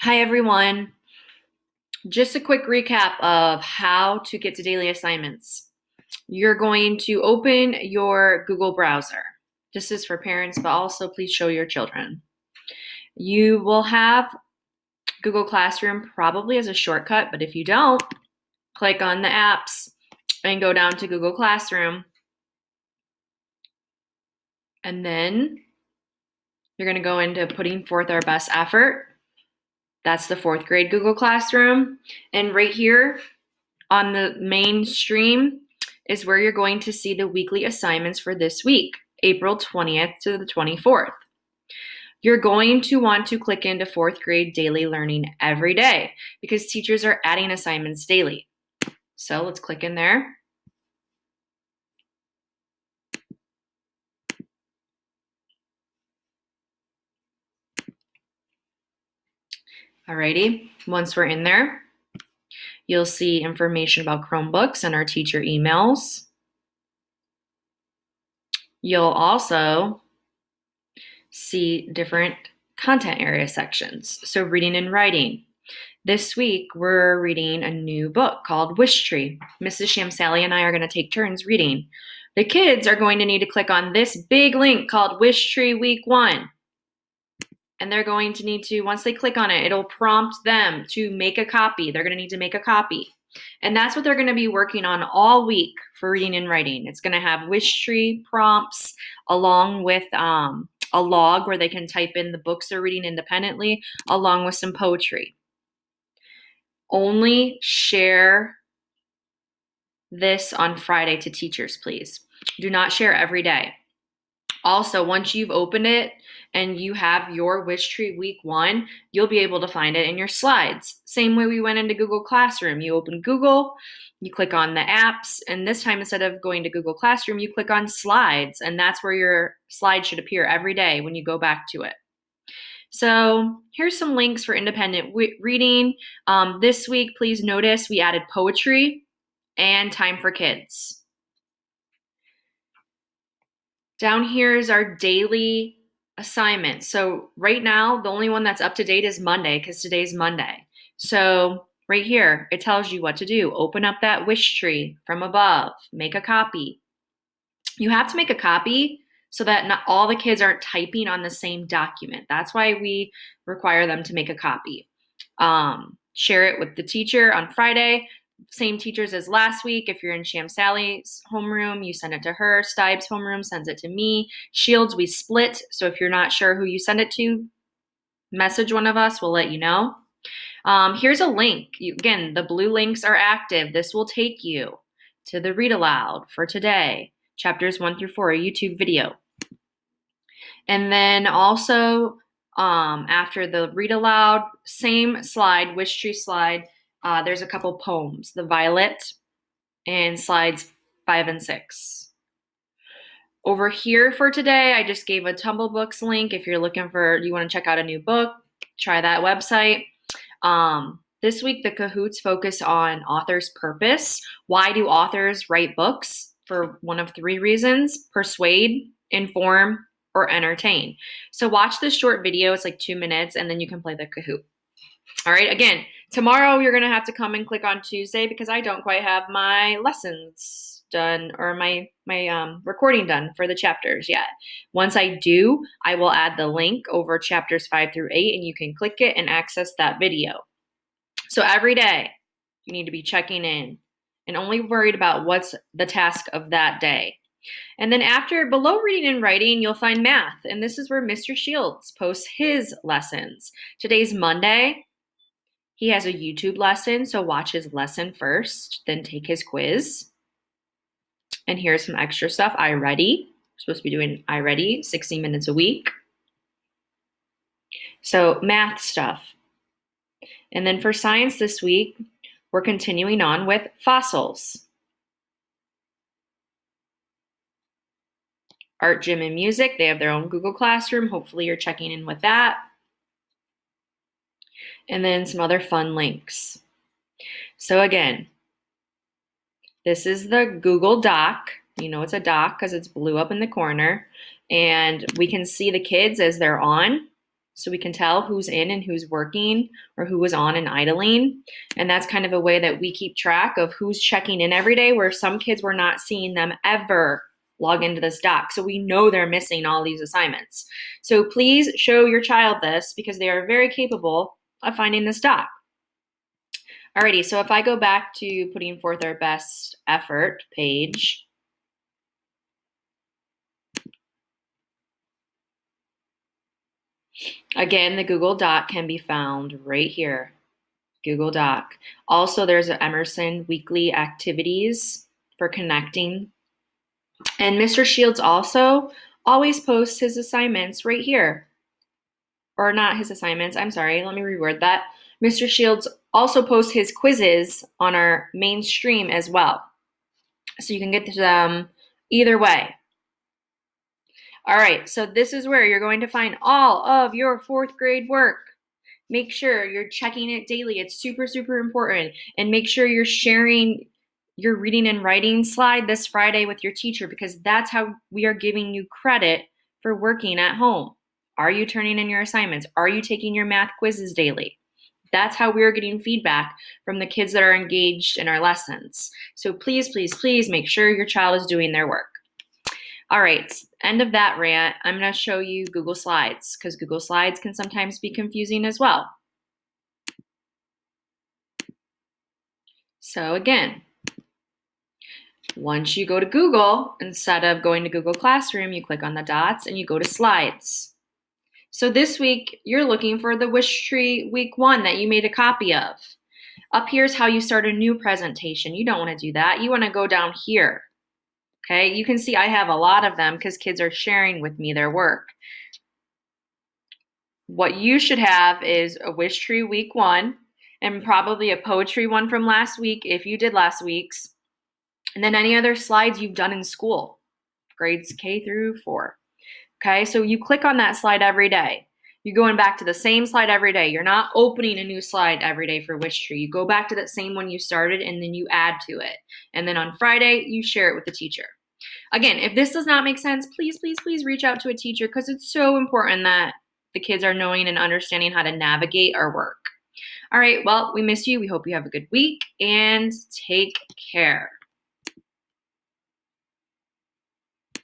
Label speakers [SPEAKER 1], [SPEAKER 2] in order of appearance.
[SPEAKER 1] Hi, everyone. Just a quick recap of how to get to daily assignments. You're going to open your Google browser. This is for parents, but also please show your children. You will have Google Classroom probably as a shortcut, but if you don't, click on the apps and go down to Google Classroom. And then you're going to go into putting forth our best effort. That's the fourth grade Google Classroom. And right here on the main stream is where you're going to see the weekly assignments for this week, April 20th to the 24th. You're going to want to click into fourth grade daily learning every day because teachers are adding assignments daily. So let's click in there. Alrighty, once we're in there, you'll see information about Chromebooks and our teacher emails. You'll also see different content area sections. So reading and writing. This week, we're reading a new book called Wish Tree. Mrs. Shamsally and I are going to take turns reading. The kids are going to need to click on this big link called Wish Tree Week 1. And they're going to need to, once they click on it, it'll prompt them to make a copy. They're going to need to make a copy. And that's what they're going to be working on all week for reading and writing. It's going to have Wish Tree prompts along with a log where they can type in the books they're reading independently, along with some poetry. Only share this on Friday to teachers, please. Do not share every day. Also, once you've opened it and you have your Wish Tree Week 1, you'll be able to find it in your slides. Same way we went into Google Classroom. You open Google, you click on the apps, and this time instead of going to Google Classroom, you click on slides, and that's where your slide should appear every day when you go back to it. So here's some links for independent reading. This week, please notice we added poetry and time for kids. Down here is our daily assignment. So right now, the only one that's up to date is Monday because today's Monday. So right here, it tells you what to do. Open up that wish tree from above, make a copy. You have to make a copy so that not all the kids aren't typing on the same document. That's why we require them to make a copy. Share it with the teacher on Friday. Same teachers as last week. If you're in Shamsally's homeroom, you send it to her. Stibe's homeroom sends it to me. Shields, we split. So if you're not sure who you send it to, message one of us. We'll let you know. Here's a link. Again, the blue links are active. This will take you to the read aloud for today. Chapters 1 through 4, a YouTube video. And then also after the read aloud, same slide, Wish Tree slide, there's a couple poems, The Violet and slides 5 and 6. Over here for today, I just gave a Tumble Books link. If you're looking for, you want to check out a new book, try that website. This week, the Kahoots focus on author's purpose. Why do authors write books? For one of 3 reasons: persuade, inform, or entertain. So watch this short video. It's like 2 minutes, and then you can play the Kahoot. All right, again, tomorrow you're going to have to come and click on Tuesday because I don't quite have my lessons done or my recording done for the chapters yet. Once I do, I will add the link over chapters 5 through 8, and you can click it and access that video. So every day, you need to be checking in and only worried about what's the task of that day. And then below reading and writing, you'll find math. And this is where Mr. Shields posts his lessons. Today's Monday. He has a YouTube lesson, so watch his lesson first, then take his quiz. And here's some extra stuff. iReady. We're supposed to be doing iReady 60 minutes a week. So math stuff. And then for science this week, we're continuing on with fossils. Art, gym, and music, they have their own Google Classroom. Hopefully you're checking in with that. And then some other fun links. So again, this is the Google Doc. You know it's a doc because it's blue up in the corner. And we can see the kids as they're on. so we can tell who's in and who's working or who was on and idling. And that's kind of a way that we keep track of who's checking in every day, where some kids we're not seeing them ever log into this doc. So we know they're missing all these assignments. So please show your child this because they are very capable of finding this doc. Alrighty, so if I go back to putting forth our best effort page, again, the Google Doc can be found right here, Google Doc. Also, there's an Emerson weekly activities for connecting. And Mr. Shields also always posts his assignments right here. Or not his assignments, I'm sorry, let me reword that. Mr. Shields also posts his quizzes on our main stream as well. So you can get to them either way. All right, so this is where you're going to find all of your 4th grade work. Make sure you're checking it daily. It's super, super important. And make sure you're sharing your reading and writing slide this Friday with your teacher, because that's how we are giving you credit for working at home. Are you turning in your assignments? Are you taking your math quizzes daily? That's how we're getting feedback from the kids that are engaged in our lessons. So please, please, please make sure your child is doing their work. All right, end of that rant. I'm going to show you Google Slides, because Google Slides can sometimes be confusing as well. So again, once you go to Google, instead of going to Google Classroom, you click on the dots and you go to Slides. So this week, you're looking for the Wish Tree Week 1 that you made a copy of. Up here's how you start a new presentation. You don't want to do that. You want to go down here. Okay, you can see I have a lot of them because kids are sharing with me their work. What you should have is a Wish Tree Week 1 and probably a poetry one from last week if you did last week's. And then any other slides you've done in school, grades K through 4. Okay, so you click on that slide every day. You're going back to the same slide every day. You're not opening a new slide every day for Wish Tree. You go back to that same one you started and then you add to it. And then on Friday, you share it with the teacher. Again, if this does not make sense, please, please, please reach out to a teacher, because it's so important that the kids are knowing and understanding how to navigate our work. All right, well, we miss you. We hope you have a good week and take care.